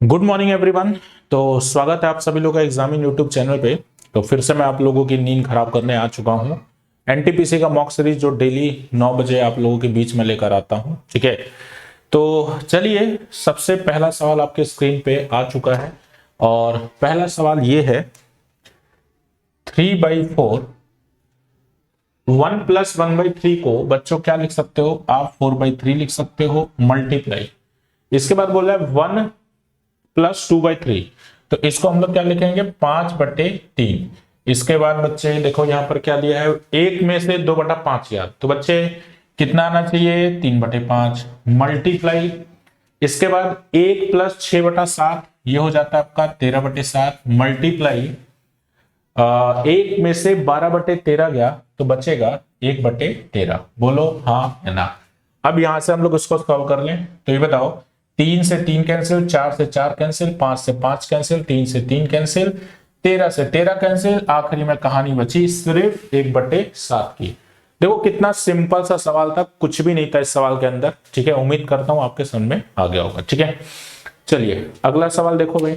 Good morning everyone. तो स्वागत है आप सभी लोगों का एग्जामिन यूट्यूब चैनल पे। तो फिर से मैं आप लोगों की नींद खराब करने आ चुका हूँ। एनटीपीसी का मॉक सीरीज जो डेली 9 बजे आप लोगों के बीच में लेकर आता हूँ, ठीक है। तो चलिए, सबसे पहला सवाल आपके स्क्रीन पे आ चुका है और पहला सवाल ये है 3/4 1+1/3 को बच्चों क्या लिख सकते हो आप? 4/3 लिख सकते हो मल्टीप्लाई। इसके बाद बोल रहा है 1+2/3, तो इसको हम लोग क्या लिखेंगे 5/3। इसके बाद बच्चे देखो यहां पर क्या दिया है, एक में से 2/5 याद, तो बच्चे कितना आना चाहिए 3/5 मल्टीप्लाई। इसके बाद 1+6/7 ये हो जाता है आपका 13/7 मल्टीप्लाई। एक में से 12/13 गया तो बचेगा 1/13। बोलो हाँ या ना। अब यहां से हम लोग उसको सॉल्व कर लें, तो ये बताओ 3 से 3 कैंसिल, 4 से 4 कैंसिल, 5 से 5 कैंसिल, 3 से 3 कैंसिल, 13 से 13 कैंसिल, आखिरी में कहानी बची सिर्फ 1/7 की। देखो कितना सिंपल सा सवाल था, कुछ भी नहीं था इस सवाल के अंदर, ठीक है। उम्मीद करता हूं आपके समझ में आ गया होगा, ठीक है। चलिए अगला सवाल देखो भाई।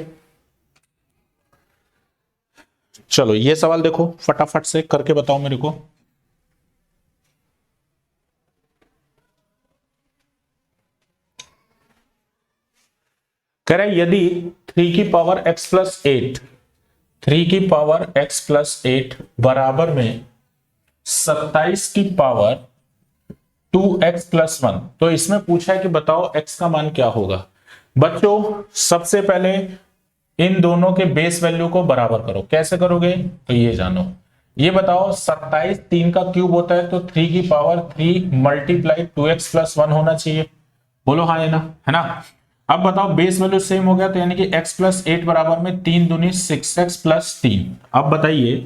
चलो ये सवाल देखो, फटाफट से करके बताओ मेरे को। कह रहा है यदि 3 की पावर x+8 3 की पावर x+8 बराबर में 27 की पावर 2x+1, तो इसमें पूछा है कि बताओ x का मान क्या होगा। बच्चों सबसे पहले इन दोनों के बेस वैल्यू को बराबर करो। कैसे करोगे तो ये जानो। ये बताओ 27 3 का क्यूब होता है, तो 3 की पावर 3 मल्टीप्लाई 2x+1 होना चाहिए। बोलो हाँ या ना, है ना। अब बताओ बेस वैल्यू सेम हो गया, तो यानी कि x+8 बराबर में 3 दूनी 6x+3। अब बताइए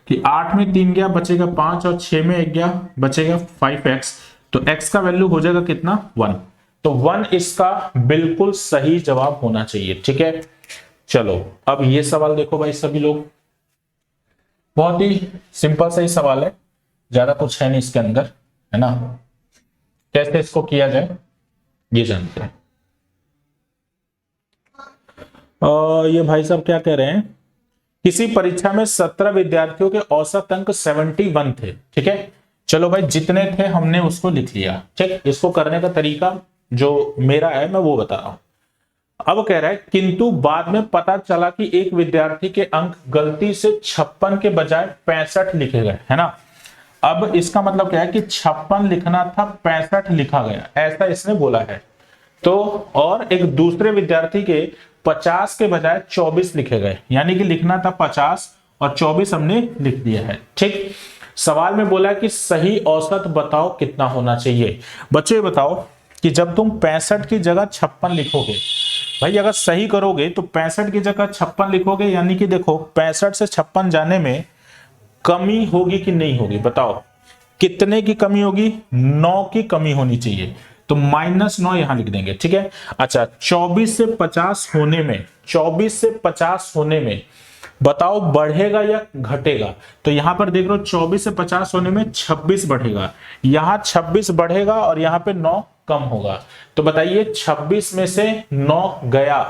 कि 8 में 3 गया बचेगा 5 और 6 में 1 गया बचेगा 5x, तो x का वैल्यू हो जाएगा कितना 1। तो 1 इसका बिल्कुल सही जवाब होना चाहिए, ठीक है। चलो अब ये सवाल देखो भाई सभी लोग, बहुत ही सिंपल सा ही सवाल है, ज्यादा कुछ है नहीं इसके अंदर, है ना। कैसे इसको किया जाए ये जानते हैं। ये भाई साहब क्या कह रहे हैं, किसी परीक्षा में 17 विद्यार्थियों के औसत अंक 71 थे, ठीक है। चलो भाई जितने थे हमने उसको लिख लिया, ठीक। इसको करने का तरीका जो मेरा है मैं वो बता रहा हूं। अब कह रहा है किंतु बाद में पता चला कि एक विद्यार्थी के अंक गलती से 56 के बजाय 65 लिखे गए, है ना। अब इसका मतलब क्या है कि 56 लिखना था 65 लिखा गया, ऐसा इसने बोला है। तो और एक दूसरे विद्यार्थी के 50 के बजाय 24 लिखे गए, यानी कि लिखना था 50 और 24 हमने लिख दिया है, ठीक। सवाल में बोला कि सही औसत बताओ कितना होना चाहिए। बच्चों बताओ कि जब तुम 65 की जगह 56 लिखोगे, भाई अगर सही करोगे तो 65 की जगह 56 लिखोगे, यानी कि देखो 65 से 56 जाने में कमी होगी कि नहीं होगी, बताओ कितने की कमी होगी, 9 की कमी होनी चाहिए, तो -9 यहां लिख देंगे, ठीक है। अच्छा 24 से 50 होने में, 24 से 50 होने में बताओ बढ़ेगा या घटेगा। तो यहां पर देख लो 24 से 50 होने में 26 बढ़ेगा, यहां 26 बढ़ेगा और यहां पे 9 कम होगा। तो बताइए 26 में से 9 गया,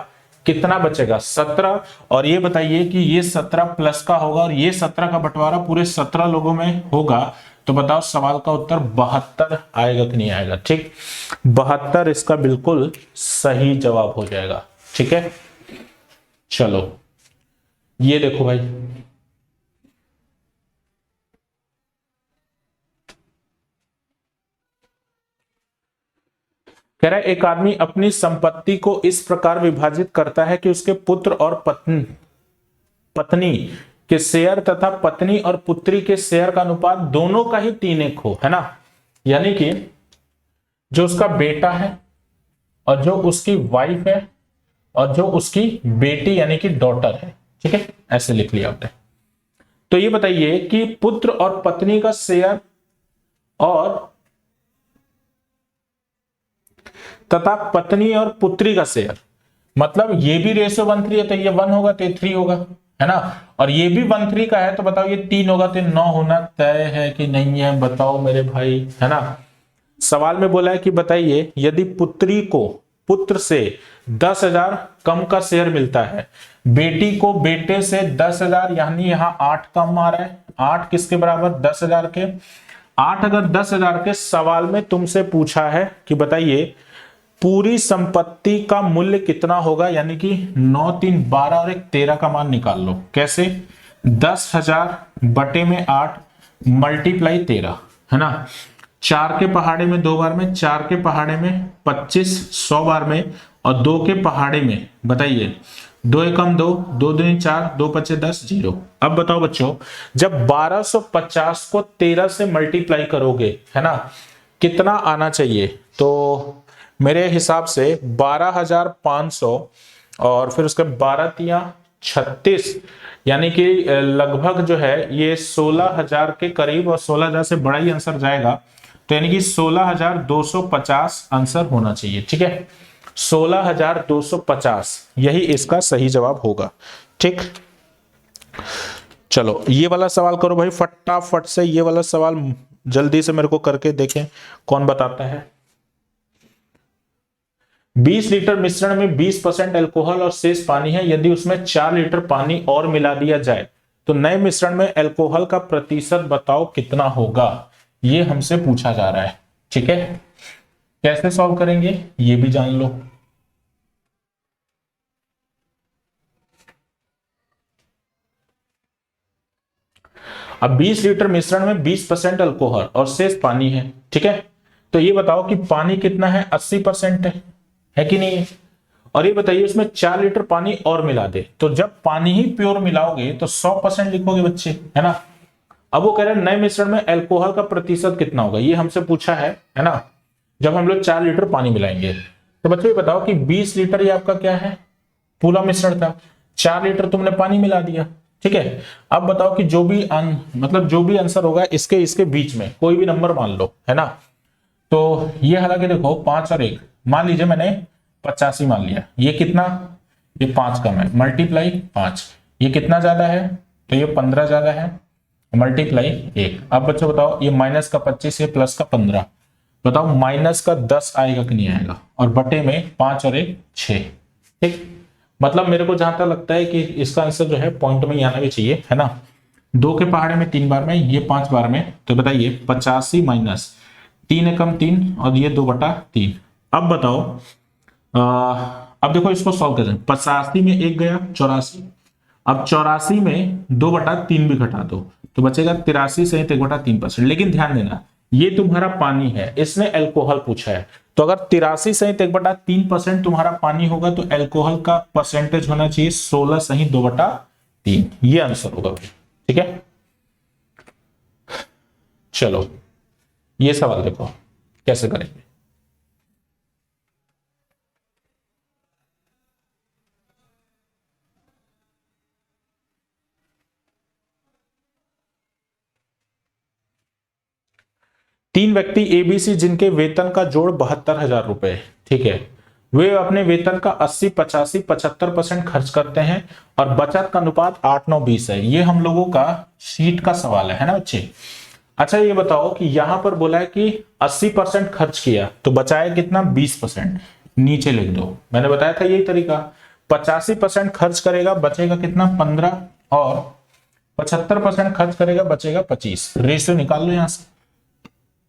कितना बचेगा 17। और ये बताइए कि ये 17 प्लस का होगा और ये 17 का बंटवारा पूरे 17 लोगों में होगा, तो बताओ सवाल का उत्तर 72 आएगा कि नहीं आएगा, ठीक। 72 इसका बिल्कुल सही जवाब हो जाएगा, ठीक है। चलो ये देखो भाई, कह रहा है एक आदमी अपनी संपत्ति को इस प्रकार विभाजित करता है कि उसके पुत्र और पत्नी के शेयर तथा पत्नी और पुत्री के शेयर का अनुपात दोनों का ही 3:1 हो, है ना। यानी कि जो उसका बेटा है और जो उसकी वाइफ है और जो उसकी बेटी यानी कि डॉटर है, ठीक है, ऐसे लिख लिया आपने। तो ये बताइए कि पुत्र और पत्नी का शेयर और तथा पत्नी और पुत्री का शेयर, मतलब ये भी रेशियो 1:3 है, तो ये 1 होगा तो ये 3 होगा, है ना। और ये भी 1:3 का है, तो बताओ ये 3 होगा तो 9 होना तय है कि नहीं है, बताओ मेरे भाई, है ना। सवाल में बोला है कि बताइए यदि पुत्री को पुत्र से 10,000 कम का शेयर मिलता है, बेटी को बेटे से 10,000, यानी यहां 8 कम आ रहा है, 8 किसके बराबर 10,000 के, 8 अगर 10,000 के, सवाल में तुमसे पूछा है कि बताइए पूरी संपत्ति का मूल्य कितना होगा, यानी कि 9 3 12 और एक 13 का मान निकाल लो। कैसे? 10,000 बटे में 8 मल्टीप्लाई 13, है ना, 4 के पहाड़े में 2 बार में, 4 के पहाड़े में 25 100 बार में, और 2 के पहाड़े में बताइए 2 एकम 2, 2 दूनी 4, 2 पचे 10, 0। अब बताओ बच्चों, जब 1250 को 13 से मल्टीप्लाई करोगे, है ना, कितना आना चाहिए? तो मेरे हिसाब से 12,500 और फिर उसके 12 तिया 36, यानी कि लगभग जो है ये 16,000 के करीब, और 16,000 से बड़ा ही आंसर जाएगा, तो यानी कि 16,250 आंसर होना चाहिए। ठीक है, 16,250 यही इसका सही जवाब होगा। ठीक, चलो ये वाला सवाल करो भाई फटाफट से, ये वाला सवाल जल्दी से मेरे को करके देखें कौन बताता है। 20 लीटर मिश्रण में 20% अल्कोहल और शेष पानी है, यदि उसमें 4 लीटर पानी और मिला दिया जाए तो नए मिश्रण में अल्कोहल का प्रतिशत बताओ कितना होगा, ये हमसे पूछा जा रहा है। ठीक है, कैसे सॉल्व करेंगे ये भी जान लो। अब 20 लीटर मिश्रण में 20% अल्कोहल और शेष पानी है, ठीक है, तो ये बताओ कि पानी कितना है, 80% है कि नहीं है, और ये बताइए उसमें 4 लीटर पानी और मिला दे, तो जब पानी ही प्योर मिलाओगे तो 100% लिखोगे बच्चे, है ना। अब वो कह रहे हैं नए मिश्रण में अल्कोहल का प्रतिशत कितना होगा, ये हमसे पूछा है ना, जब हम लोग 4 लीटर पानी मिलाएंगे। तो बच्चों ये बताओ कि 20 लीटर ये आपका क्या है, पूरा मिश्रण था, 4 लीटर तुमने पानी मिला दिया। ठीक है, अब बताओ कि जो भी मतलब जो भी आंसर होगा इसके इसके बीच में कोई भी नंबर मान लो, है ना। तो ये हालांकि देखो 5 और 1, मान लीजिए मैंने 85 मान लिया, ये कितना, ये 5 कम है, मल्टीप्लाई 5, ये कितना ज्यादा है, तो ये 15 ज्यादा है, मल्टीप्लाई 1। अब बच्चों बताओ ये माइनस का 25 ये प्लस का 15, बताओ माइनस का 10 आएगा कि नहीं आएगा, और बटे में 5 और 1 6। ठीक, मतलब मेरे को जहां तक लगता है कि इसका आंसर जो है पॉइंट में ही आना भी चाहिए, है ना। 2 के पहाड़े में 3 बार में, ये 5 बार में, तो बताइए 85 माइनस 3 एकम 3 और ये 2/3। अब बताओ अब देखो इसको सॉल्व करें, 85 में 1 गया 84, अब 84 में 2/3 भी घटा दो तो बचेगा 83 से 1/3%। लेकिन ध्यान देना ये तुम्हारा पानी है, इसने अल्कोहल पूछा है, तो अगर 83 सहित 1/3% तुम्हारा पानी होगा तो अल्कोहल का परसेंटेज होना चाहिए 16 सहित 2/3, ये आंसर होगा भाई। ठीक है, चलो ये सवाल देखो कैसे करेंगे। तीन व्यक्ति एबीसी जिनके वेतन का जोड़ 72,000 रुपए, ठीक है, वे अपने वेतन का 80 85 75% खर्च करते हैं और बचत का अनुपात 8 9 20 है। ये हम लोगों का शीट का सवाल है ना बच्चे। अच्छा ये बताओ कि यहां पर बोला है कि 80% खर्च किया तो बचाया कितना, 20%, नीचे लिख दो, मैंने बताया था यही तरीका। 85% खर्च करेगा बचेगा कितना 15, और 75% खर्च करेगा बचेगा 25, रेशियो निकाल लो यहां से।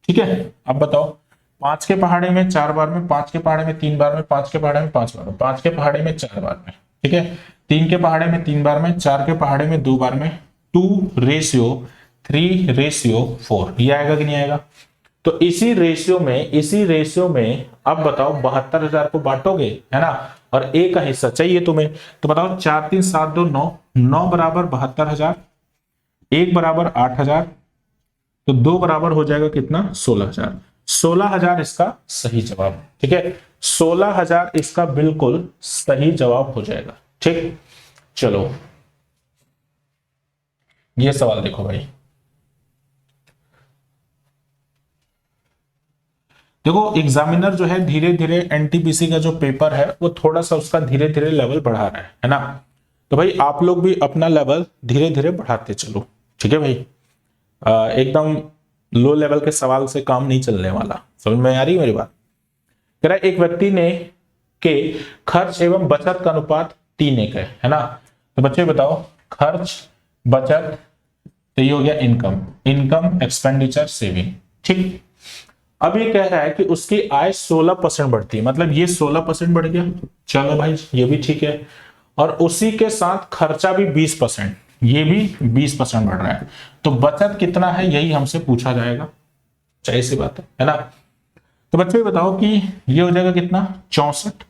ठीक है, अब बताओ 5 के पहाड़े में 4 बार में, 5 के पहाड़े में 3 बार में, 5 के पहाड़े में 5 बार में, 5 के पहाड़े में 4 बार में, ठीक है, 3 के पहाड़े में 3 बार में, 4 के पहाड़े में 2 बार में, 2:3:4, ये आएगा कि नहीं आएगा। तो इसी रेशियो में अब बताओ 72,000 को बांटोगे, है ना, और ए का हिस्सा चाहिए तुम्हें, तो बताओ 4 3 7 2 9, 9 बराबर 72,000, 1 बराबर 8,000, तो 2 बराबर हो जाएगा कितना 16,000। 16,000 इसका सही जवाब। ठीक है, 16,000 इसका बिल्कुल सही जवाब हो जाएगा। ठीक, चलो ये सवाल देखो भाई, देखो एग्जामिनर जो है धीरे धीरे एनटीपीसी का जो पेपर है वो थोड़ा सा उसका धीरे धीरे लेवल बढ़ा रहा है ना, तो भाई आप लोग भी अपना लेवल धीरे धीरे बढ़ाते चलो। ठीक है भाई, एकदम लो लेवल के सवाल से काम नहीं चलने वाला, समझ में आ रही है मेरी बात। कह रहा है एक व्यक्ति ने के खर्च एवं बचत का अनुपात 3:1 है ना। तो बच्चे बताओ खर्च बचत, तो ये हो गया इनकम, इनकम एक्सपेंडिचर सेविंग, ठीक। अब ये कह रहा है कि उसकी आय 16% बढ़ती है, मतलब ये 16% बढ़ गया, चलो भाई ये भी ठीक है। और उसी के साथ खर्चा भी 20%, ये भी 20% बढ़ रहा है, तो बचत कितना है यही हमसे पूछा जाएगा, चाहिए सी बात है ना। तो बच्चों ये बताओ कि ये हो जाएगा कितना 64,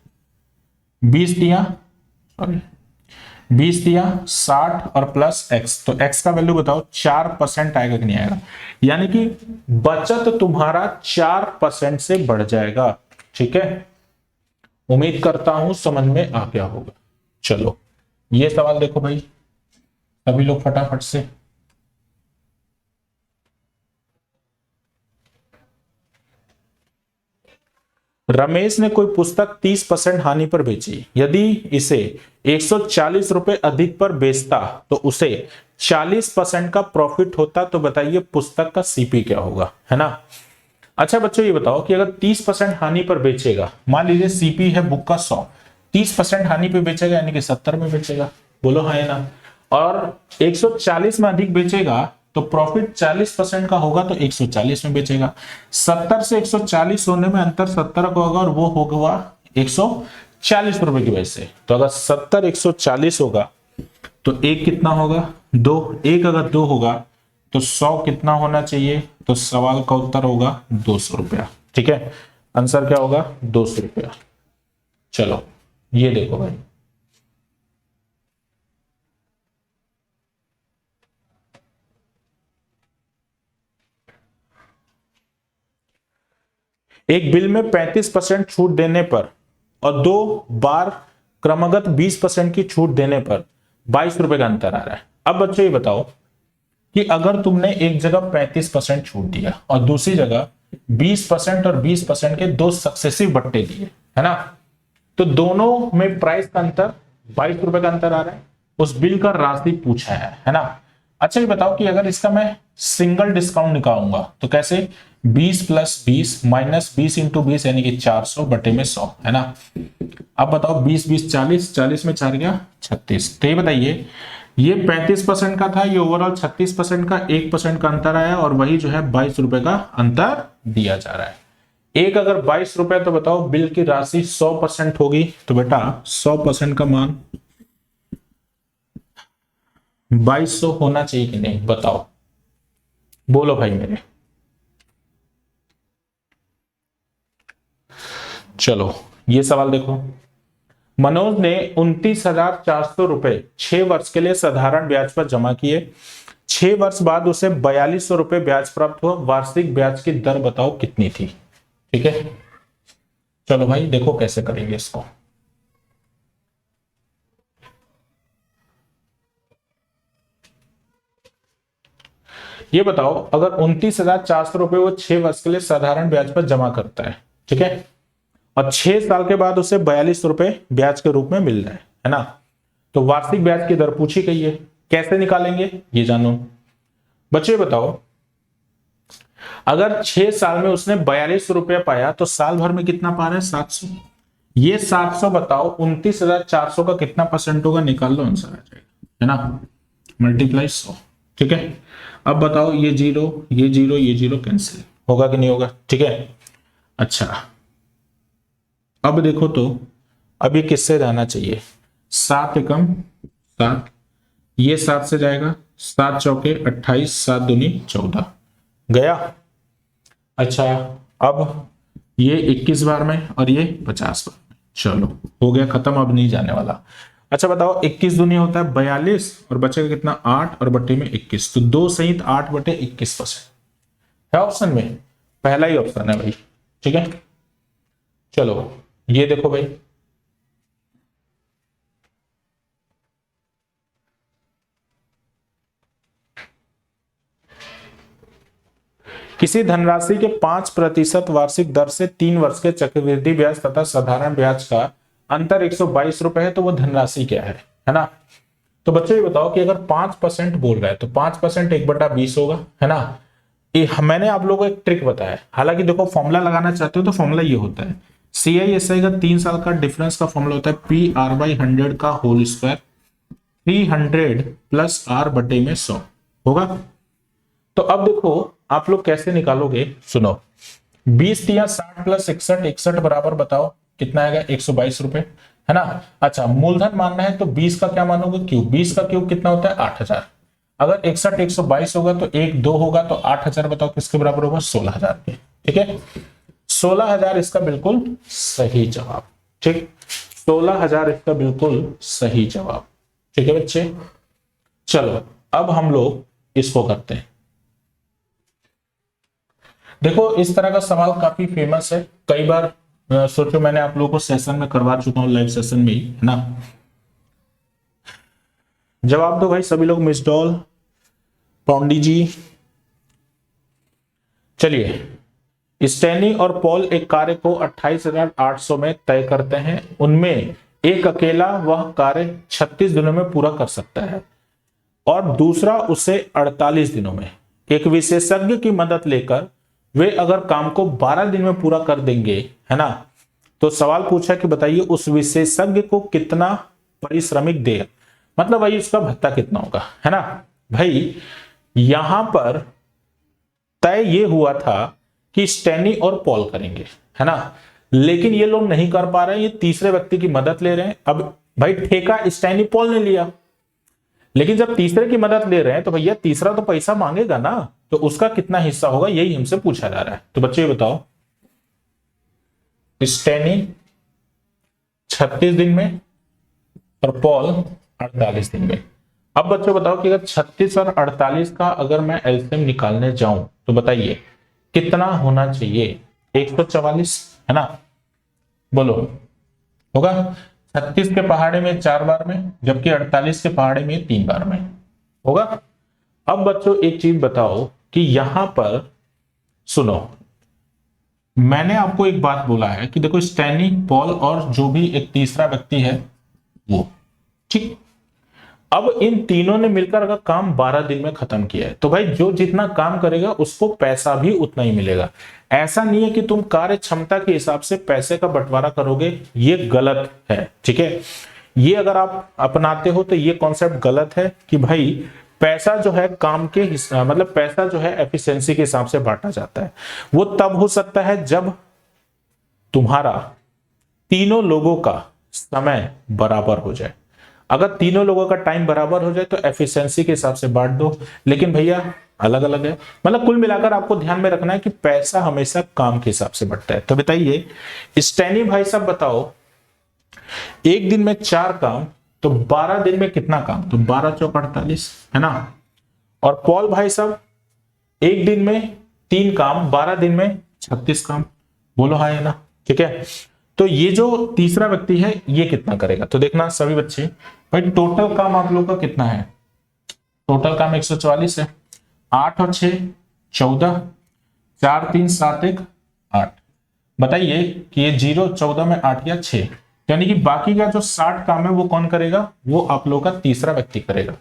20 दिया, सॉरी 20 दिया 60 और प्लस x, तो x का वैल्यू बताओ 4% आएगा कि नहीं आएगा, यानी कि बचत तुम्हारा 4% से बढ़ जाएगा, ठीक है। उम्मीद करता हूं समझ में आ गया होगा। चलो ये सवाल देखो भाई सभी लोग फटाफट से। रमेश ने कोई पुस्तक 30% हानि पर बेची, यदि इसे 140 रुपए अधिक पर बेचता तो उसे 40% का प्रॉफिट होता, तो बताइए पुस्तक का सीपी क्या होगा, है ना। अच्छा बच्चों ये बताओ कि अगर 30% हानि पर बेचेगा, मान लीजिए सीपी है बुक का 100, 30% हानि पे बेचेगा यानी कि 70 में बेचेगा, बोलो हाँ या ना। और 140 में अधिक बेचेगा तो प्रॉफिट 40% का होगा, तो 140 में बेचेगा। 70 से 140 होने में अंतर 70 का होगा और वो होगा 140 रुपए की वजह से। तो अगर 70 140 होगा तो एक कितना होगा 2, एक अगर 2 होगा तो 100 कितना होना चाहिए, तो सवाल का उत्तर होगा 200 रुपया, ठीक है। आंसर क्या होगा 200 रुपया। चलो ये देखो भाई, एक बिल में 35% छूट देने पर और 2 बार क्रमगत 20% की छूट देने पर 22 रुपए का अंतर आ रहा है। अब बच्चों ये बताओ कि अगर तुमने एक जगह 35% छूट दिया और दूसरी जगह 20% और 20% के 2 सक्सेसिव बट्टे दिए, है ना, तो दोनों में प्राइस का अंतर 22 रुपए का अंतर आ रहा है, उस बिल का राशि पूछा है ना। अच्छा ये बताओ कि अगर इसका मैं सिंगल डिस्काउंट निकालूंगा तो कैसे, 20 प्लस 20 माइनस 20 इंटू 20 यानी कि 400 बटे में 100, है ना। अब बताओ 20 20 40, 40 में 4 गया 36। तो ये बताइए ये 35% का था, ये ओवरऑल 36% का 1% का अंतर आया और वही जो है 22 रुपए का अंतर दिया जा रहा है। एक अगर 22 रुपए, तो बताओ बिल की राशि 100% होगी, तो बेटा 100% का मान 2200 होना चाहिए कि नहीं, बताओ बोलो भाई मेरे। चलो ये सवाल देखो, मनोज ने 29,400 रुपए 6 वर्ष के लिए साधारण ब्याज पर जमा किए, 6 वर्ष बाद उसे 4200 रुपए ब्याज प्राप्त हुआ, वार्षिक ब्याज की दर बताओ कितनी थी, ठीक है। चलो भाई देखो कैसे करेंगे इसको। ये बताओ अगर 29,400 रुपए वो 6 वर्ष के लिए साधारण ब्याज पर जमा करता है, ठीक है, और 6 साल के बाद उसे 42 रुपए ब्याज के रूप में मिल रहा है ना, तो वार्षिक ब्याज की दर पूछी गई है, कैसे निकालेंगे ये जानो। बच्चे बताओ अगर 6 साल में उसने 42 रुपया पाया तो साल भर में कितना पा रहा है 700, ये 700 बताओ 29,400 का कितना परसेंट होगा, निकाल लो आंसर आ जाएगा, है ना, मल्टीप्लाई 100, ठीक है। अब बताओ ये जीरो ये जीरो ये जीरो कैंसिल होगा कि नहीं होगा, ठीक है। अच्छा अब देखो तो अब ये किससे जाना चाहिए, 7 एकम 7, ये 7 से जाएगा, 7 चौके 28, 7 दूनी 14 गया। अच्छा अब ये 21 बार में और ये 50 बार में, चलो हो गया खत्म, अब नहीं जाने वाला। अच्छा बताओ 21 दूनी होता है 42 और बचेगा कितना 8 और बटे में 21, तो 2 सहित 8 बटे 21% है ऑप्शन में, पहला ही ऑप्शन है भाई, ठीक है। चलो ये देखो भाई, किसी धनराशि के 5% वार्षिक दर से 3 वर्ष के चक्रवृद्धि ब्याज तथा साधारण ब्याज का अंतर 122 रुपए है, तो वो धनराशि क्या है ना। तो बच्चों ये बताओ कि अगर 5% बोल रहा है तो 5% 1/20 होगा, है ना। मैंने आप लोगों को एक ट्रिक बताया, हालांकि देखो फॉर्मूला लगाना चाहते हो तो फॉर्मूला ये होता है CISI का 3 साल का डिफरेंस का फॉर्मूला होता है PR/100 का होल स्क्वायर 300 प्लस R बटे में 100 होगा। तो अब देखो आप लोग कैसे निकालोगे, सुनो 20 या 60 प्लस 61, 61 बराबर बताओ कितना आएगा 122 रुपए, है ना। अच्छा मूलधन मानना है तो 20 का क्या मानोगे क्यूब, 20 का क्यूब कितना होता है 8000। अगर 61 122 होगा तो 1 2 होगा तो 8000 बताओ किसके बराबर होगा 16000 के। ठीक है 16000 इसका बिल्कुल सही जवाब। ठीक 16000 इसका बिल्कुल सही जवाब। ठीक है बच्चे, चलो अब हम लोग इसको करते हैं। देखो इस तरह का सवाल काफी फेमस है, कई बार सोचो मैंने आप लोगों को सेशन में करवा चुका हूं, लाइव सेशन में ही, है ना। जवाब दो भाई सभी लोग, मिस डॉल, पौंडी जी। चलिए स्टैनी और पॉल एक कार्य को 28,800 में तय करते हैं, उनमें एक अकेला वह कार्य 36 दिनों में पूरा कर सकता है और दूसरा उसे 48 दिनों में। एक विशेषज्ञ की मदद लेकर वे अगर काम को 12 दिन में पूरा कर देंगे, है ना, तो सवाल पूछा कि बताइए उस विशेषज्ञ को कितना पारिश्रमिक देगा, मतलब भाई उसका भत्ता कितना होगा, है ना। भाई यहां पर तय ये हुआ था कि स्टैनी और पॉल करेंगे, है ना, लेकिन ये लोग नहीं कर पा रहे हैं, ये तीसरे व्यक्ति की मदद ले रहे हैं। अब भाई ठेका स्टैनी पॉल ने लिया, लेकिन जब तीसरे की मदद ले रहे हैं तो भैया तीसरा तो पैसा मांगेगा ना, तो उसका कितना हिस्सा होगा यही हमसे पूछा जा रहा है। तो बच्चे बताओ स्टैनी 36 दिन में और पॉल 48 दिन में। अब बच्चों बताओ कि अगर 36 और 48 का अगर मैं एलसीएम निकालने जाऊं तो बताइए कितना होना चाहिए, 144, है ना, बोलो होगा। 36 के पहाड़े में 4 बार में, जबकि 48 के पहाड़े में 3 बार में होगा। अब बच्चों एक चीज बताओ कि यहां पर सुनो, मैंने आपको एक बात बोला है कि देखो स्टैनी पॉल और जो भी एक तीसरा व्यक्ति है वो, ठीक। अब इन तीनों ने मिलकर अगर काम 12 दिन में खत्म किया है तो भाई जो जितना काम करेगा उसको पैसा भी उतना ही मिलेगा। ऐसा नहीं है कि तुम कार्य क्षमता के हिसाब से पैसे का बंटवारा करोगे, ये गलत है। ठीक है, ये अगर आप अपनाते हो तो ये कॉन्सेप्ट गलत है कि भाई पैसा जो है काम के मतलब पैसा जो है एफिशिएंसी के हिसाब से बांटा जाता है। वो तब हो सकता है जब तुम्हारा तीनों लोगों का समय बराबर हो जाए। अगर तीनों लोगों का टाइम बराबर हो जाए तो एफिशिएंसी के हिसाब से बांट दो, लेकिन भैया अलग अलग है। मतलब कुल मिलाकर आपको ध्यान में रखना है कि पैसा हमेशा काम के हिसाब से बढ़ता है। तो बताइए स्टैनी भाई साहब बताओ एक दिन में 4 काम तो 12 दिन में कितना काम, तो 12 चौक 48, है ना। और पॉल भाई साहब एक दिन में 3 काम 12 दिन में 36 काम, बोलो हाँ है ना। ठीक है, तो ये जो तीसरा व्यक्ति है ये कितना करेगा, तो देखना सभी बच्चे भाई टोटल काम आप लोग का कितना है, टोटल काम 144 है, 8 और 6 14, 4 3 7 1 8। बताइए कि ये 0 14 में 8 या 6, यानी कि बाकी का जो 60 काम है वो कौन करेगा, वो आप लोग का तीसरा व्यक्ति करेगा।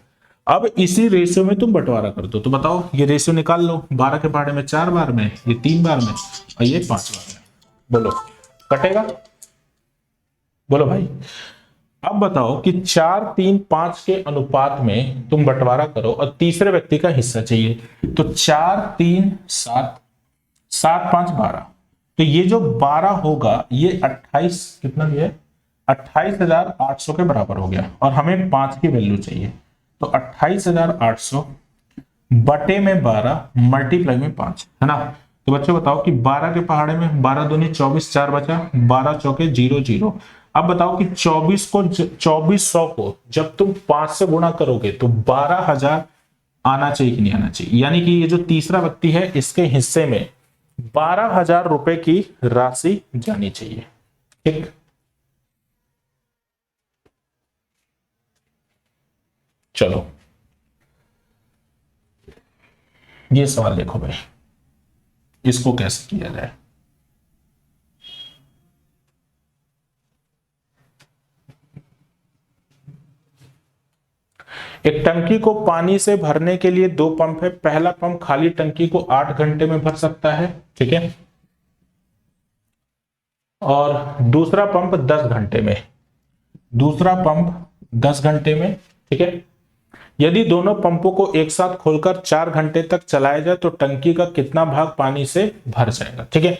अब इसी रेशियो में तुम बंटवारा कर दो, तो बताओ ये रेशियो निकाल लो, 12 के पहाड़े में 4 बार में, ये 3 बार में और ये 5 बार में, बोलो कटेगा, बोलो भाई। अब बताओ कि 4 3 5 के अनुपात में तुम बंटवारा करो और तीसरे व्यक्ति का हिस्सा चाहिए, तो 4 3 7 7 5 12, तो ये जो 12 होगा ये 28 कितना दिया है 28,800 के बराबर हो गया, और हमें 5 की वैल्यू चाहिए, तो 28,800 बटे में 12 मल्टीप्लाई में 5, है ना। तो बच्चों बताओ कि 12 के पहाड़े में 12 दूनी 24, 4 बचा, 12 चौके 0 0। अब बताओ कि 2400 को जब तुम 5 से गुणा करोगे तो 12,000 आना चाहिए कि नहीं आना चाहिए, यानी कि ये जो तीसरा व्यक्ति है इसके हिस्से में 12,000 रुपए की राशि जानी चाहिए। ठीक, चलो ये सवाल देखो भाई, इसको कैसे किया जाए। एक टंकी को पानी से भरने के लिए 2 पंप है, पहला पंप खाली टंकी को 8 घंटे में भर सकता है, ठीक है, और दूसरा पंप 10 घंटे में, दूसरा पंप 10 घंटे में, ठीक है। यदि दोनों पंपों को एक साथ खोलकर 4 घंटे तक चलाया जाए तो टंकी का कितना भाग पानी से भर जाएगा, ठीक है।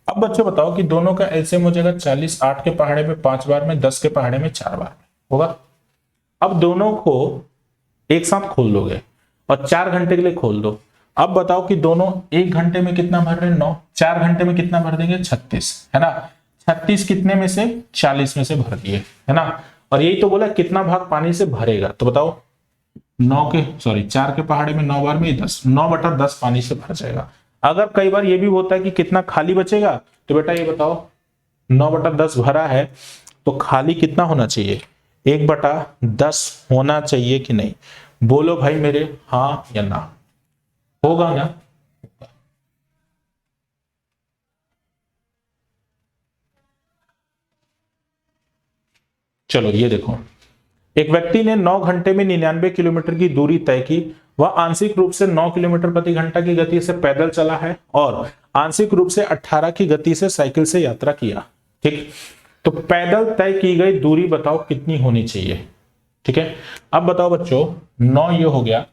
अब बच्चों बताओ कि दोनों का एलसीएम हो जाएगा 40, 8 के पहाड़े में 5 बार में, 10 के पहाड़े में 4 बार में होगा। अब दोनों को एक साथ खोल दोगे और 4 घंटे के लिए खोल दो। अब बताओ कि दोनों 1 घंटे में कितना भर रहे हैं, 9, 4 घंटे में कितना भर देंगे, 36, है ना। 36 कितने में से, 40 में से भर दिए, है ना। और यही तो बोला कितना भाग पानी से भरेगा, तो बताओ 4 के पहाड़े में 9 बार में 10, 9/10 पानी से भर जाएगा। अगर कई बार ये भी होता है कि कितना खाली बचेगा, तो बेटा ये बताओ 9/10 भरा है तो खाली कितना होना चाहिए, 1/10 होना चाहिए कि नहीं। बोलो भाई मेरे, हाँ या ना, होगा ना। चलो ये देखो, एक व्यक्ति ने 9 घंटे में 99 किलोमीटर की दूरी तय की। वह आंशिक रूप से 9 किलोमीटर प्रति घंटा की गति से पैदल चला है और आंशिक रूप से 18 की गति से साइकिल से यात्रा किया, ठीक। तो पैदल तय की गई दूरी बताओ कितनी होनी चाहिए, ठीक है। अब बताओ बच्चों, 9 ये हो गया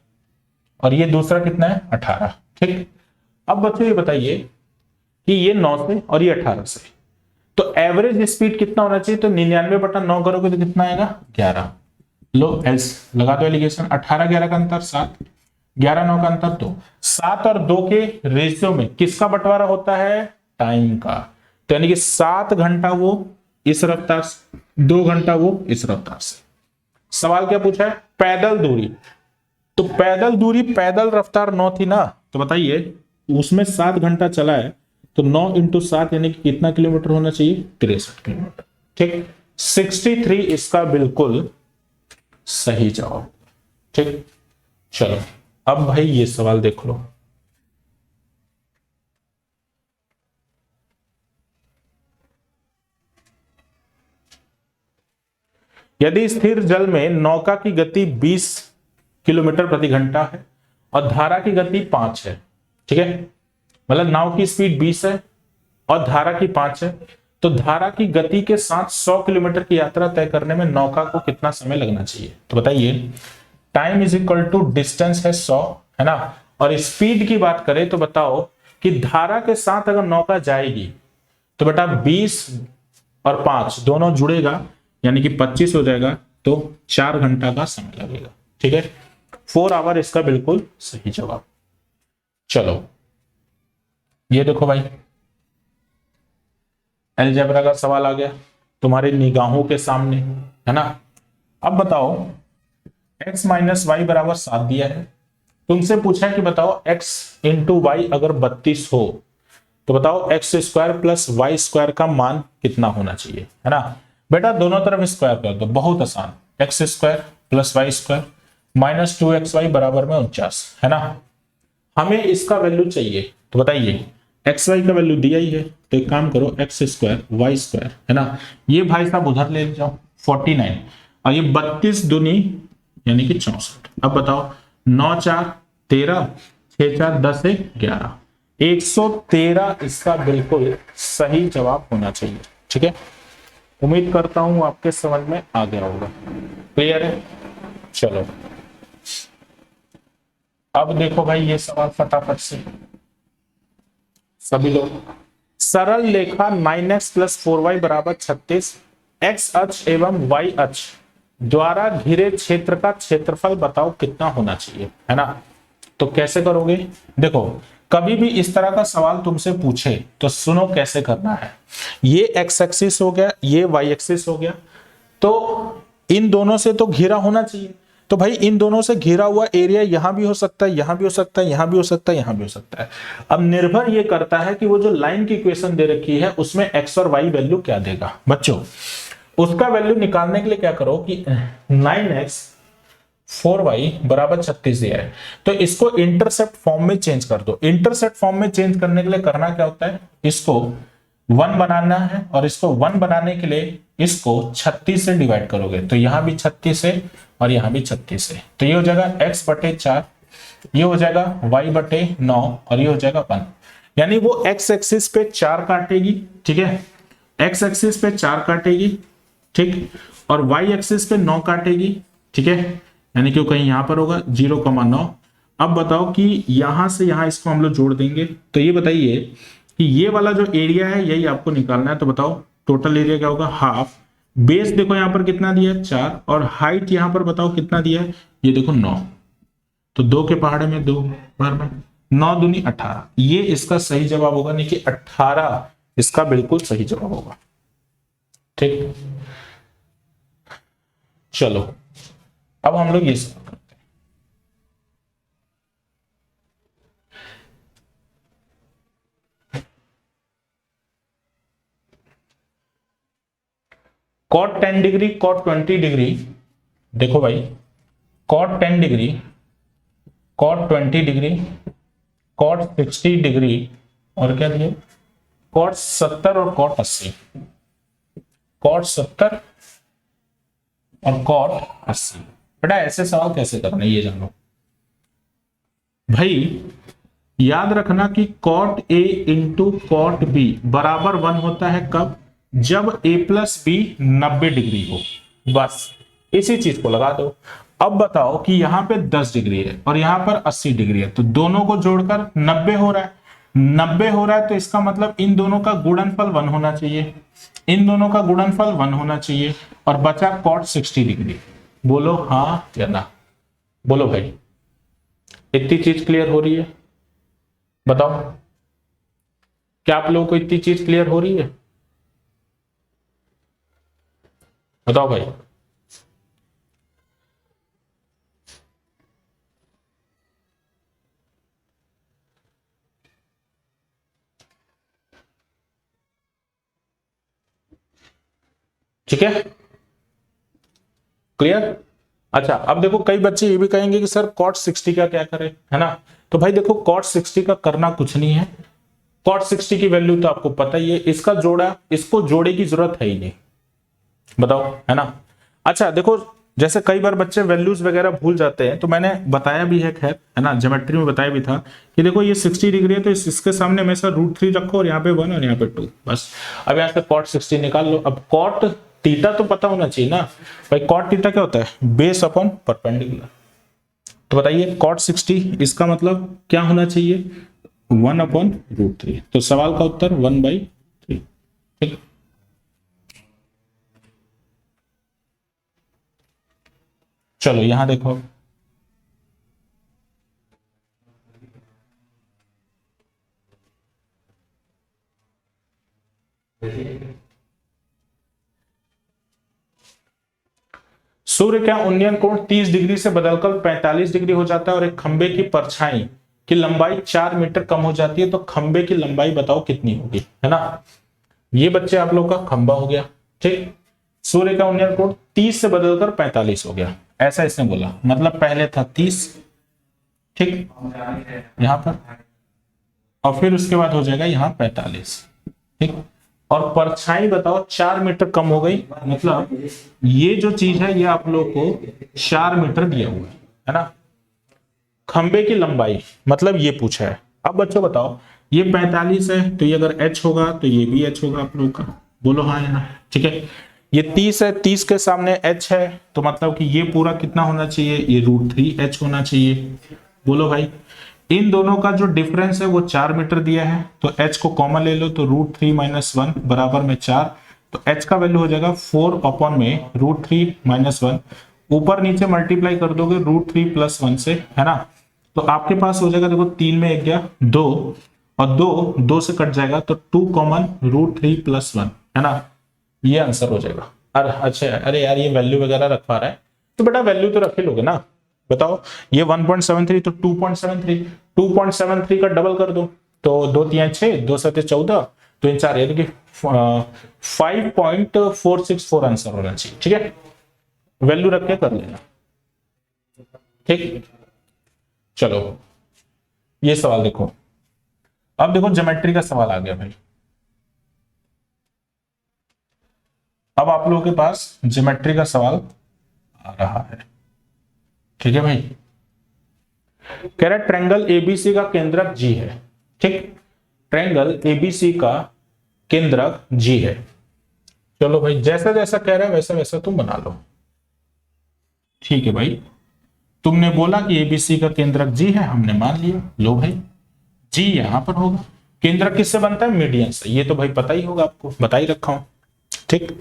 और ये दूसरा कितना है, 18, ठीक। अब बच्चों ये बताइए कि ये 9 से और ये 18 से, तो एवरेज स्पीड कितना होना चाहिए, तो 99/9 करोगे तो कितना आएगा, 11। लो एल्स लगा दो एलिगेशन, 18 11 का अंतर 7, 11 9 का अंतर 2, 7 और 2 के रेशियो में किसका बंटवारा होता है, टाइम का। तो यानी कि 7 घंटा वो इस रफ्तार से, 2 घंटा वो इस रफ्तार से। सवाल क्या पूछा है, पैदल दूरी। तो पैदल दूरी, पैदल रफ्तार 9 थी ना, तो बताइए उसमें 7 घंटा चला है, तो 9 × 7 यानी कि कितना किलोमीटर होना चाहिए, 63 किलोमीटर, ठीक। 63 इसका बिल्कुल सही जवाब, ठीक। चलो अब भाई ये सवाल देख लो। यदि स्थिर जल में नौका की गति 20 किलोमीटर प्रति घंटा है और धारा की गति 5 है, ठीक है, मतलब नाव की स्पीड 20 है और धारा की 5 है, तो धारा की गति के साथ 100 किलोमीटर की यात्रा तय करने में नौका को कितना समय लगना चाहिए। तो बताइए, time is equal to distance है 100, है ना, और स्पीड की बात करें तो बताओ कि धारा के साथ अगर नौका जाएगी तो बेटा 20 और 5 दोनों जुड़ेगा यानी कि 25 हो जाएगा, तो 4 घंटा का समय लगेगा, ठीक है। 4 आवर इसका बिल्कुल सही जवाब। चलो ये देखो भाई, अलजेब्रा का सवाल आ गया तुम्हारी निगाहों के सामने, है ना। अब बताओ x - y = 7 दिया है, तुमसे पूछा है कि बताओ x × y अगर 32 हो तो बताओ x² + y² का मान कितना होना चाहिए, है ना। बेटा दोनों तरफ स्क्वायर कर दो, बहुत आसान, x² + y² - 2xy = 49, है ना। हमें इसका वैल्यू चाहिए, तो बताइए xy का वैल्यू दिया ही है, तो एक काम करो x² y², है ना, ये भाई साहब उधर ले जाओ 49 और ये 32 दूनी यानी कि 64। अब बताओ 9 4 13, 6 4 10 11, 113 इसका बिल्कुल सही जवाब होना चाहिए, ठीक है। उम्मीद करता हूं आपके समझ में आ गया होगा, क्लियर है। चलो अब देखो भाई ये सवाल फटाफट से सभी लोग, सरल रेखा 9x + 4y = 36 x अक्ष एवं y अक्ष द्वारा घिरे क्षेत्र का क्षेत्रफल बताओ कितना होना चाहिए, है ना। तो कैसे करोगे, देखो कभी भी इस तरह का सवाल तुमसे पूछे तो सुनो कैसे करना है। ये x एक्सिस हो गया, ये y एक्सिस हो गया, तो इन दोनों से तो घिरा होना चाहिए, तो भाई इन दोनों से घिरा हुआ एरिया यहां भी हो सकता है, यहां भी हो सकता है, यहां भी हो सकता है, यहां भी हो सकता है। अब निर्भर ये करता है कि वो जो लाइन की इक्वेशन दे रखी है उसमें x और y वैल्यू क्या देगा। बच्चों उसका वैल्यू निकालने के लिए क्या करो कि 9x 4y = 36 दिया है, तो इसको इंटरसेप्ट फॉर्म में चेंज कर दो। इंटरसेप्ट फॉर्म में चेंज करने के लिए करना क्या होता है, इसको 1 बनाना है और इसको 1 बनाने के लिए इसको 36 से डिवाइड करोगे, तो यहां भी 36 है और यहां भी 36 है, तो ये हो जाएगा x/4, ये हो जाएगा y/9 और ये हो जाएगा 1, यानी वो x एक्सिस पे 4 काटेगी, ठीक है, एक्स एक्सिस पे 4 काटेगी, ठीक, और वाई एक्सिस पे 9 काटेगी, ठीक है, यानी कि कहीं यहां पर होगा 0,9। अब बताओ कि यहां से यहां इसको हम लोग जोड़ देंगे, तो ये बताइए कि ये वाला जो एरिया है यही आपको निकालना है। तो बताओ टोटल एरिया क्या होगा, हाफ। बेस देखो यहां पर कितना दिया है 4, और हाइट यहां पर बताओ कितना दिया है, ये देखो 9। तो 2 के पहाड़े में 2 बार में 9 दूनी 18, ये इसका सही जवाब होगा, नहीं कि 18 इसका बिल्कुल सही जवाब होगा। ठीक, चलो अब हम लोग ये सब करते हैं। cot 10 डिग्री, cot 20 डिग्री, देखो भाई cot 10 degree, cot 20 degree, cot 60 degree, और क्या दिए cot 70 और cot 80, cot 70 और cot 80। बेटा ऐसे सवाल कैसे करना है ये जानो भाई। याद रखना कि cot A into cot B बराबर 1 होता है कब, जब A प्लस बी 90 डिग्री हो, बस इसी चीज को लगा दो। अब बताओ कि यहां पे 10 डिग्री है और यहां पर 80 डिग्री है, तो दोनों को जोड़कर 90 हो रहा है, 90 हो रहा है, तो इसका मतलब इन दोनों का गुणनफल 1 होना चाहिए, इन दोनों का गुणनफल 1 होना चाहिए, और बचा cot 60 डिग्री। बोलो हाँ या ना, बोलो भाई, इतनी चीज क्लियर हो रही है? बताओ क्या आप लोगों को इतनी चीज क्लियर हो रही है? बताओ भाई। ठीक है, क्लियर? अच्छा अब देखो कई बच्चे ये भी कहेंगे कि सर cot 60 का क्या करें, है ना? तो भाई देखो cot 60 का करना कुछ नहीं है, cot 60 की वैल्यू तो आपको पता ही है, इसका जोड़ा, इसको जोड़े की जरूरत है ही नहीं, बताओ, है ना? अच्छा देखो जैसे कई बार बच्चे वैल्यूज वगैरह भूल जाते हैं, तो मैंने बताया भी है, खैर है ना, ज्योमेट्री में बताया भी था कि देखो ये 60 डिग्री है, तो इसके सामने हमेशा √3 रखो, और यहाँ पे 1 और यहाँ पे 2, बस। अब यहाँ से cot 60 निकाल लो। अब cot थीटा तो पता होना चाहिए ना भाई, cot थीटा क्या होता है, बेस अपॉन परपेंडिकुलर। तो बताइए cot 60 इसका मतलब क्या होना चाहिए, 1/√3। तो सवाल का उत्तर 1/3। ठीक, चलो यहां देखो, सूर्य का उन्नयन कोण 30 डिग्री से बदलकर 45 डिग्री हो जाता है, और एक खंबे की परछाई की लंबाई 4 मीटर कम हो जाती है, तो खंबे की लंबाई बताओ कितनी होगी, है ना? ये बच्चे आप लोग का खंबा हो गया, ठीक। सूर्य का उन्नयन कोण 30 से बदलकर 45 हो गया, ऐसा इसने बोला, मतलब पहले था 30, ठीक, यहां पर, और फिर उसके बाद हो जाएगा यहां 45, ठीक। और परछाई बताओ 4 मीटर कम हो गई, मतलब ये जो चीज है ये आप लोग को 4 मीटर दिया हुआ है ना? खंबे की लंबाई मतलब ये पूछा है। अब बच्चों बताओ ये 45 है, तो ये अगर h होगा तो ये भी h होगा आप लोग का, बोलो हाँ या ना? ठीक है, ये 30 है, 30 के सामने h है, तो मतलब कि ये पूरा कितना होना चाहिए, ये √3h होना चाहिए, बोलो भाई। इन दोनों का जो डिफरेंस है वो 4 मीटर दिया है, तो h को कॉमन ले लो, तो √3 - 1 बराबर में 4, तो h का वैल्यू हो जाएगा 4 में √3 - 1, ऊपर नीचे मल्टीप्लाई कर दोगे √3 + 1 से, है ना? तो आपके पास हो जाएगा, देखो 3 में 1 गया 2, और 2 से कट जाएगा, तो 2 कॉमन √3 + 1, है ना? ये आंसर हो जाएगा। अरे अच्छा, अरे यार ये वैल्यू वगैरह रखवा रहा है, तो बेटा वैल्यू तो रख ही लोगे ना। बताओ ये 1.73, तो 2.73, 2.73 का डबल कर दो, तो 2 3 6, 2 7 14, 2 4, यानी कि 5.464 आंसर होना चाहिए, ठीक है? वैल्यू रख के कर लेना, ठीक। चलो ये सवाल देखो, अब देखो ज्योमेट्री का सवाल आ गया भाई। अब आप लोगों के पास ज्योमेट्री का सवाल आ रहा है, ठीक है भाई। कह रहा है ट्रायंगल एबीसी का केंद्रक जी है, ठीक। ट्रायंगल एबीसी का केंद्रक जी है, चलो भाई, जैसा जैसा कह रहा है वैसा वैसा तुम बना लो। ठीक है भाई, तुमने बोला कि एबीसी का केंद्रक जी है, हमने मान लिया। लो भाई, जी यहां पर होगा। केंद्रक किससे बनता है? मीडियन से। ये तो भाई पता ही होगा आपको, बता ही रखा हूं। ठीक।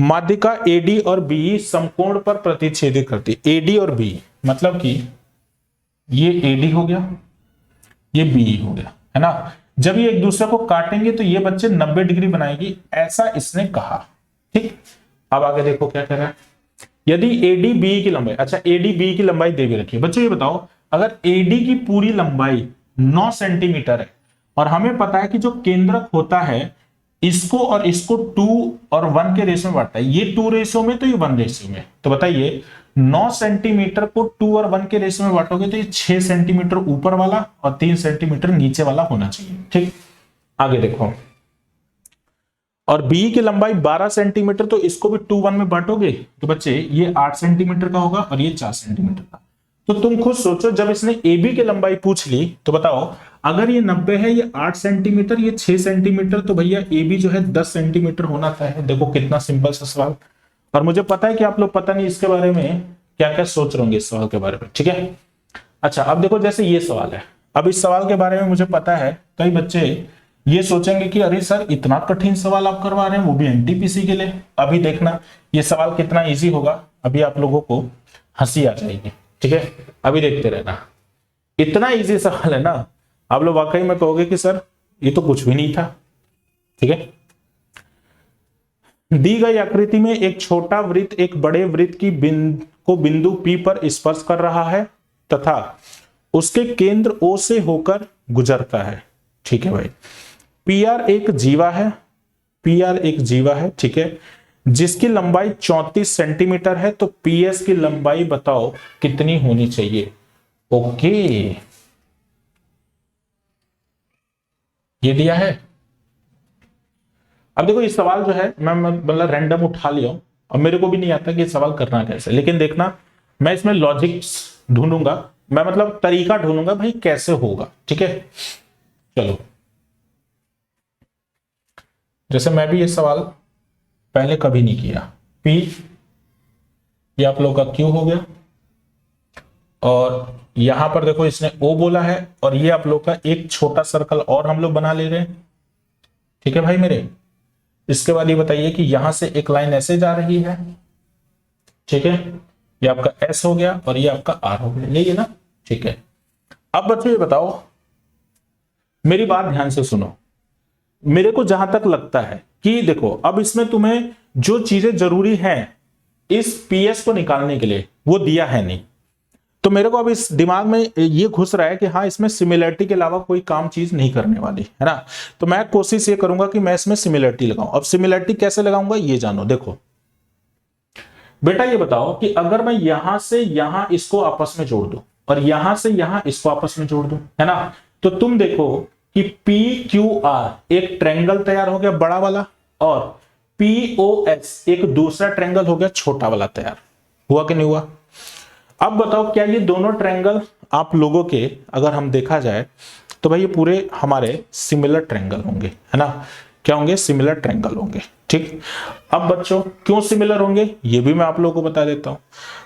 माध्यिका एडी और बीई समकोण पर प्रतिच्छेदित करती है। एडी और बी मतलब कि ये एडी हो गया, ये बीई हो गया, है ना। जब ये एक दूसरे को काटेंगे तो ये बच्चे 90 डिग्री बनाएगी, ऐसा इसने कहा। ठीक। अब आगे देखो क्या कह रहा है। यदि एडी बी की लंबाई, अच्छा एडी बी की लंबाई दे भी रखी है बच्चों, ये बताओ अगर एडी की पूरी लंबाई 9 सेंटीमीटर है और हमें पता है कि जो केंद्रक होता है इसको 2 और 1 के रेशियो में बांटता है, ये 2 रेशियो में तो ये 1 रेशियो में, तो बताइए 9 सेंटीमीटर को 2 और 1 के रेशियो में बांटोगे तो ये 6 सेंटीमीटर ऊपर वाला और 3 सेंटीमीटर नीचे वाला होना चाहिए। ठीक। आगे देखो, और बी की लंबाई 12 सेंटीमीटर, तो इसको भी 2 1 में बांटोगे तो बच्चे ये 8 सेंटीमीटर का होगा और ये 4 सेंटीमीटर का। तो तुम खुद सोचो, जब इसने ए बी की लंबाई पूछ ली तो बताओ अगर ये 90 है, ये 8 सेंटीमीटर, ये 6 सेंटीमीटर, तो भैया ए बी जो है 10 सेंटीमीटर होना चाहिए। देखो कितना सिंपल सा सवाल। और मुझे पता है कि आप लोग पता नहीं इसके बारे में क्या क्या सोच रहे होंगे इस सवाल के बारे में। ठीक है। अच्छा अब देखो, जैसे ये सवाल है, अब इस सवाल के बारे में मुझे पता है कई बच्चे ये सोचेंगे कि अरे सर इतना कठिन सवाल आप करवा रहे हैं, वो भी एनटीपीसी के लिए। अभी देखना ये सवाल कितना इजी होगा, अभी आप लोगों को हंसी आ जाएगी। ठीक है, अभी देखते रहना। इतना इजी सवाल है ना, आप लोग वाकई में कहोगे कि सर ये तो कुछ भी नहीं था। ठीक है। दी गई आकृति में एक छोटा वृत्त एक बड़े वृत्त की को बिंदु P पर स्पर्श कर रहा है तथा उसके केंद्र O से होकर गुजरता है। ठीक है भाई, PR एक जीवा है, PR एक जीवा है। ठीक है, जिसकी लंबाई 34 सेंटीमीटर है, तो PS की लंबाई बताओ कितनी होनी चाहिए। ओके, ये दिया है। अब देखो, ये सवाल जो है मैं मतलब रैंडम उठा लिया हूं और मेरे को भी नहीं आता कि सवाल करना कैसे, लेकिन देखना मैं इसमें लॉजिक्स ढूंढूंगा, मैं मतलब तरीका ढूंढूंगा भाई कैसे होगा। ठीक है, चलो जैसे मैं भी ये सवाल पहले कभी नहीं किया। P ये आप लोग का Q हो गया और यहां पर देखो इसने O बोला है और ये आप लोग का एक छोटा सर्कल और हम लोग बना ले रहे हैं। ठीक है भाई मेरे, इसके बाद ये बताइए कि यहां से एक लाइन ऐसे जा रही है। ठीक है, ये आपका S हो गया और ये आपका R हो गया, यही है ना। ठीक है, अब बच्चों ये बताओ, मेरी बात ध्यान से सुनो। मेरे को जहां तक लगता है कि देखो अब इसमें तुम्हें जो चीजें जरूरी हैं इस PS को निकालने के लिए वो दिया है नहीं, तो मेरे को अब इस दिमाग में ये घुस रहा है कि हाँ इसमें सिमिलरिटी के अलावा कोई काम चीज नहीं करने वाली है ना। तो मैं कोशिश ये करूंगा कि मैं इसमें सिमिलरिटी लगाऊं। अब सिमिलरिटी कैसे लगाऊंगा ये जानो। देखो बेटा, ये बताओ कि अगर मैं यहां से यहां इसको आपस में जोड़ दूं और यहां से यहां इसको आपस में जोड़ दूं, है ना, तो तुम देखो कि PQR एक ट्रायंगल तैयार हो गया बड़ा वाला और POS एक दूसरा ट्रायंगल हो गया छोटा वाला तैयार। हुआ कि नहीं हुआ? अब बताओ क्या ये दोनों ट्रायंगल आप लोगों के अगर हम देखा जाए तो भाई ये पूरे हमारे सिमिलर ट्रायंगल होंगे, है ना। क्या होंगे? सिमिलर ट्रायंगल होंगे। ठीक, अब बच्चों क्यों सिमिलर होंगे ये भी मैं आप लोगों को बता देता हूं।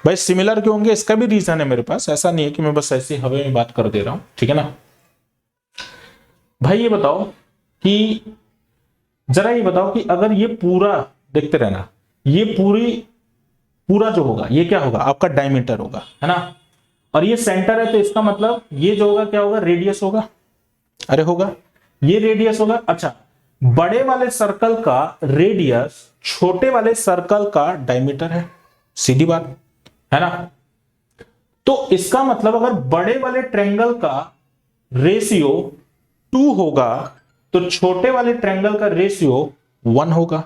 भाई सिमिलर क्यों होंगे इसका भी रीजन है मेरे पास, ऐसा नहीं है कि मैं बस ऐसी हवा में बात कर दे रहा हूं। ठीक है ना भाई, ये बताओ कि जरा ये बताओ कि अगर ये पूरा देखते रहना, ये पूरा जो होगा ये क्या होगा? आपका डायमीटर होगा, है ना, और ये सेंटर है तो इसका मतलब ये जो होगा क्या होगा? रेडियस होगा। अरे होगा, ये रेडियस होगा। अच्छा, बड़े वाले सर्कल का रेडियस छोटे वाले सर्कल का डायमीटर है, सीधी बात है ना। तो इसका मतलब अगर बड़े वाले ट्रायंगल का रेशियो 2 होगा तो छोटे वाले ट्रायंगल का रेशियो 1 होगा।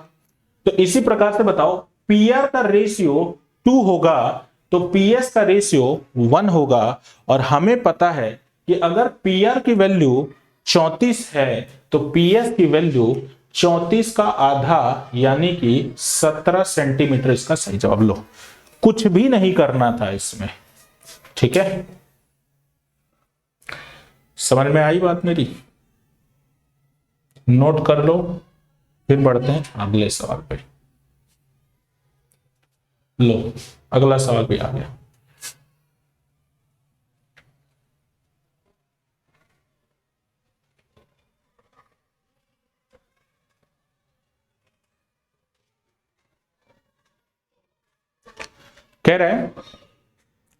तो इसी प्रकार से बताओ PR का रेशियो 2 होगा तो PS का रेशियो 1 होगा। और हमें पता है कि अगर PR की वैल्यू 34 है तो PS की वैल्यू 34 का आधा यानी कि 17 सेंटीमीटर इसका सही जवाब। लो, कुछ भी नहीं करना था इसमें। ठीक है, समझ में आई बात मेरी? नोट कर लो, फिर बढ़ते हैं अगले सवाल पे। लो अगला सवाल भी आ गया। कह रहे हैं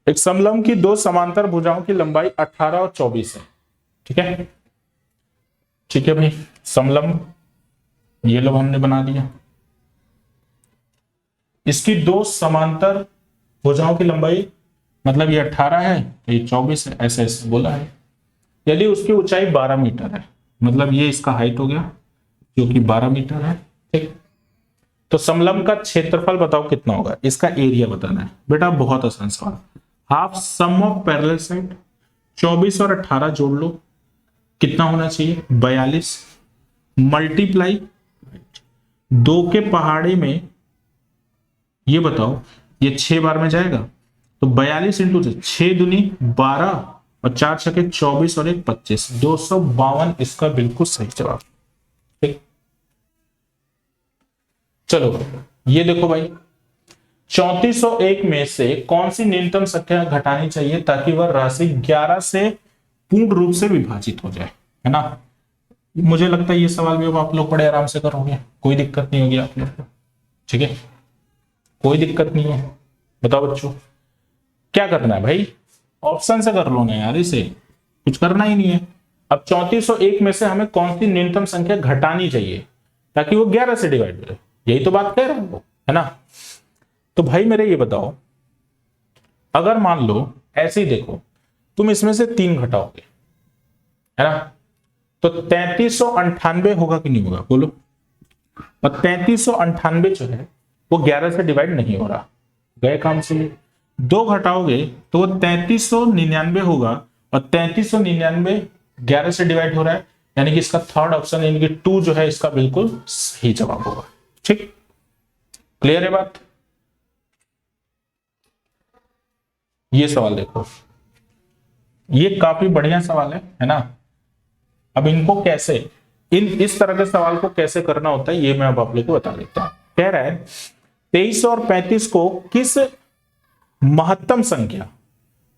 एक समलंब की दो समांतर भुजाओं की लंबाई 18 और 24 है। ठीक है, ठीक है भाई, समलंब ये लो हमने बना दिया। इसकी दो समांतर भुजाओं की लंबाई मतलब ये 18 है तो ये 24 है, ऐसे ऐसे बोला है। यदि उसकी ऊंचाई 12 मीटर है, मतलब ये इसका हाइट हो गया जो कि 12 मीटर है। ठीक, तो समलंब का क्षेत्रफल बताओ कितना होगा, इसका एरिया बताना है। बेटा बहुत आसान सवाल, half sum of parallel side, 24 और 18 जोड़ लो, कितना होना चाहिए 42, मल्टीप्लाई 2 के पहाड़ी में, ये बताओ ये 6 बार में जाएगा तो 42 इंटू 6 दूनी 12 और 4 छके 24 और 1 25, 252 इसका बिल्कुल सही जवाब। ठीक, चलो ये देखो भाई, 3401 में से कौन सी न्यूनतम संख्या घटानी चाहिए ताकि वह राशि 11 से पूर्ण रूप से विभाजित हो जाए, है ना। मुझे लगता है ये सवाल भी अब आप लोग बड़े आराम से करोगे, कोई दिक्कत नहीं होगी आप लोग को। ठीक है, कोई दिक्कत नहीं है। बताओ बच्चों क्या करना है भाई, ऑप्शन से कर लो ना यार, इसे कुछ करना ही नहीं है। अब 3401 में से हमें कौन सी न्यूनतम संख्या घटानी चाहिए ताकि वो 11 से डिवाइड हो जाए, यही तो बात कह रहे हैं वो, है ना। तो भाई मेरे ये बताओ, अगर मान लो ऐसे ही देखो, तुम इसमें से 3 घटाओगे, है ना, तो 3398 होगा कि नहीं होगा बोलो। और 3398 जो है वो 11 से डिवाइड नहीं हो रहा, गए काम से। 2 घटाओगे तो वो 3399 होगा, और 3399 11 से डिवाइड हो रहा है, यानी कि इसका थर्ड ऑप्शन यानी कि 2 जो है इसका बिल्कुल सही जवाब होगा। ठीक, क्लियर है बात। ये सवाल देखो, ये काफी बढ़िया सवाल है ना। अब इनको कैसे, इस तरह के सवाल को कैसे करना होता है ये मैं अब आप लोग को बता देता हूं। कह रहा है 23 और 35 को किस महत्तम संख्या,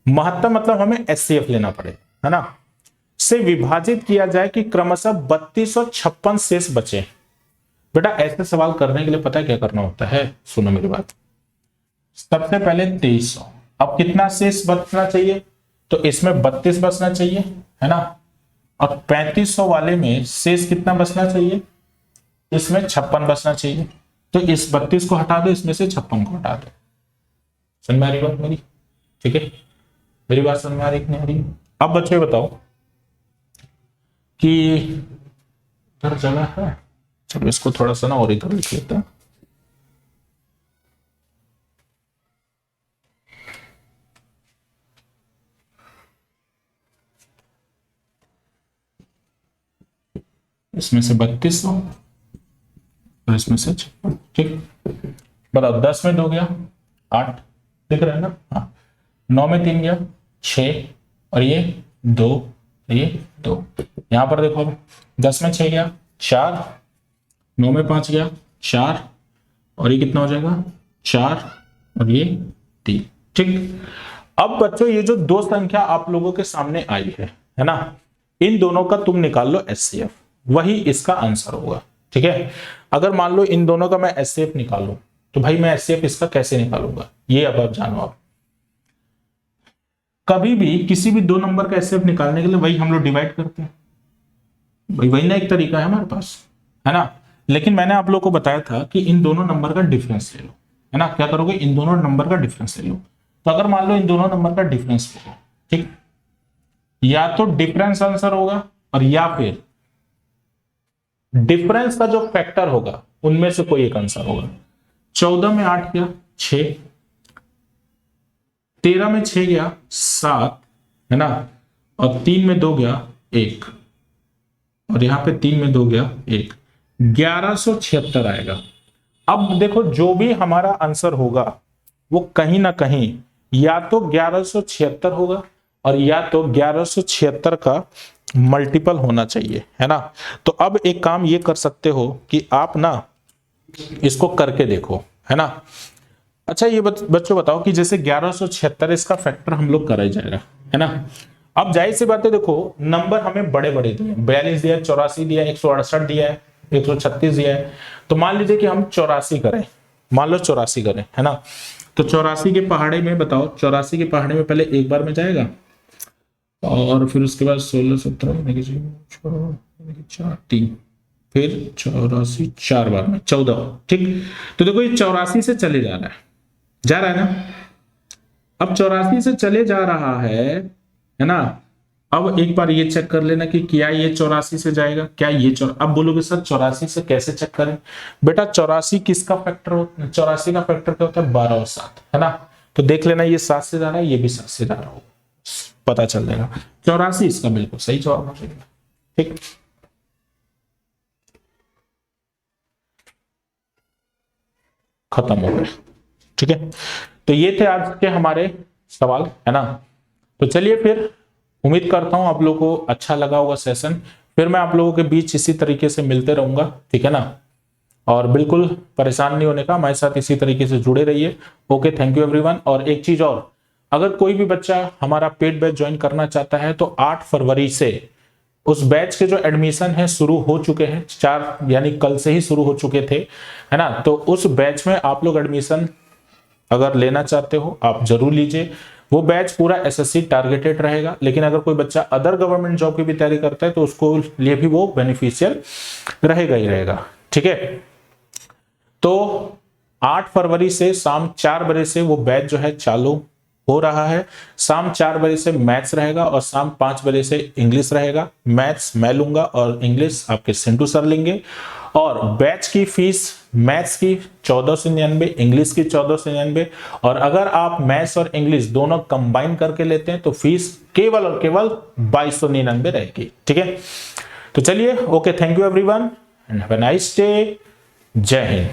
महत्तम मतलब हमें एचसीएफ लेना पड़े, है ना, से विभाजित किया जाए कि क्रमशः 32 और 56 शेष बचे। बेटा ऐसे सवाल करने के लिए पता है क्या करना होता है, सुनो मेरी बात। सबसे पहले 2300, अब कितना शेष बचना चाहिए, तो इसमें 32 बचना चाहिए, है ना, और 3500 वाले में शेष कितना बचना चाहिए, इसमें 56 बचना चाहिए। तो इस 32 को हटा दो, इसमें से 56 को हटा दो। समझ में आ रही बात मेरी, ठीक है, मेरी बात समझ में आ रही कि नहीं आ रही। अब बच्चे बताओ कि इधर जगह है, चलो इसको थोड़ा सा ना और इधर लिख लेते हैं। इसमें से 3200 और इसमें से 56, ठीक। बताओ 10 में 2 गया 8, दिख रहा है ना, हाँ। 9 में 3 गया 6, और ये 2, ये 2। यहां पर देखो, 10 में 6 गया 4, 9 में 5 गया 4, और ये कितना हो जाएगा 4, और ये 3, ठीक। अब बच्चों ये जो दो संख्या आप लोगों के सामने आई है ना, इन दोनों का तुम निकाल लो एचसीएफ, वही इसका आंसर होगा। ठीक है, अगर मान लो इन दोनों का मैं एचसीएफ निकालूं तो भाई मैं एचसीएफ इसका कैसे निकालूंगा, ये अब आप जानो। आप कभी भी किसी भी दो नंबर का एचसीएफ निकालने के लिए वही हम लोग डिवाइड करते हैं, वही ना एक तरीका है हमारे पास, है ना। लेकिन मैंने आप लोग को बताया था कि इन दोनों नंबर का डिफरेंस ले लो, है ना। क्या करोगे, इन दोनों नंबर का डिफरेंस ले लो। तो अगर मान लो इन दोनों नंबर का डिफरेंस लो, ठीक, या तो डिफरेंस आंसर होगा, और या फिर डिफरेंस का जो फैक्टर होगा उनमें से कोई एक आंसर होगा। 14 में 8 गया 6, 13 में 6 गया 7, है ना, और 3 में 2 गया 1, और यहां पे 3 में 2 गया 1, 1176 आएगा। अब देखो जो भी हमारा आंसर होगा वो कहीं ना कहीं या तो 1176 होगा, और या तो 1176 का मल्टीपल होना चाहिए, है ना। तो अब एक काम ये कर सकते हो कि आप ना इसको करके देखो, है ना। अच्छा ये बच्चों बताओ कि जैसे 1176 इसका फैक्टर हम लोग करा जाएगा, है ना। अब जाहिर सी बात है, देखो नंबर हमें बड़े बड़े दिए, 42 दिया है, 84 दिया है, 168 दिया है, 136 दिया है। तो मान लीजिए कि हम 84 करें, मान लो 84 करें, है ना। तो 84 के पहाड़े में बताओ, 84 के पहाड़े में पहले एक बार में जाएगा और फिर उसके बाद 16 17 4 3, फिर 84 4 बार में 14, ठीक। तो देखो ये 84 से चले जा रहा है ना। अब 84 से चले जा रहा है ना। अब एक बार ये चेक कर लेना कि क्या ये 84 से जाएगा, क्या ये अब बोलोगे सर 84 से कैसे चेक करें। बेटा 84 किसका फैक्टर होता है, 84 का फैक्टर क्या होता है, 12 और 7, है ना। तो देख लेना ये 7 से जा रहा है, ये भी 7 से जा रहा हो, पता चल जाएगा। 84 इसका बिल्कुल सही जवाब हो जाएगा, ठीक। खत्म हो गया, ठीक है। तो ये थे आज के हमारे सवाल, है ना। तो चलिए फिर, उम्मीद करता हूं आप लोगों को अच्छा लगा होगा सेशन। फिर मैं आप लोगों के बीच इसी तरीके से मिलते रहूंगा, ठीक है ना। और बिल्कुल परेशान नहीं होने का, हमारे साथ इसी तरीके से जुड़े रहिए। Okay, thank you everyone. और एक चीज और, अगर कोई भी बच्चा हमारा पेड बैच ज्वाइन करना चाहता है तो 8 फरवरी से उस बैच के जो एडमिशन है शुरू हो चुके हैं, 4 यानी कल से ही शुरू हो चुके थे, है ना। तो उस बैच में आप लोग एडमिशन अगर लेना चाहते हो आप जरूर लीजिए। वो बैच पूरा एसएससी टारगेटेड रहेगा, लेकिन अगर कोई बच्चा अदर गवर्नमेंट जॉब की भी तैयारी करता है तो उसको लिए भी वो बेनिफिशियल रहेगा ही रहेगा, ठीक है। तो 8 फरवरी से शाम 4 बजे से वो बैच जो है चालू हो रहा है। शाम 4 बजे से मैथ्स रहेगा और शाम 5 बजे से इंग्लिश रहेगा। मैथ्स मैं लूंगा और इंग्लिश आपके सिंटू सर लेंगे। और बैच की फीस मैथ्स की 1499, इंग्लिश की 1499, और अगर आप मैथ्स और इंग्लिश दोनों कंबाइन करके लेते हैं तो फीस केवल और केवल 2299 रहेगी, ठीक है। तो चलिए, okay, thank you everyone and have a nice day. जय हिंद।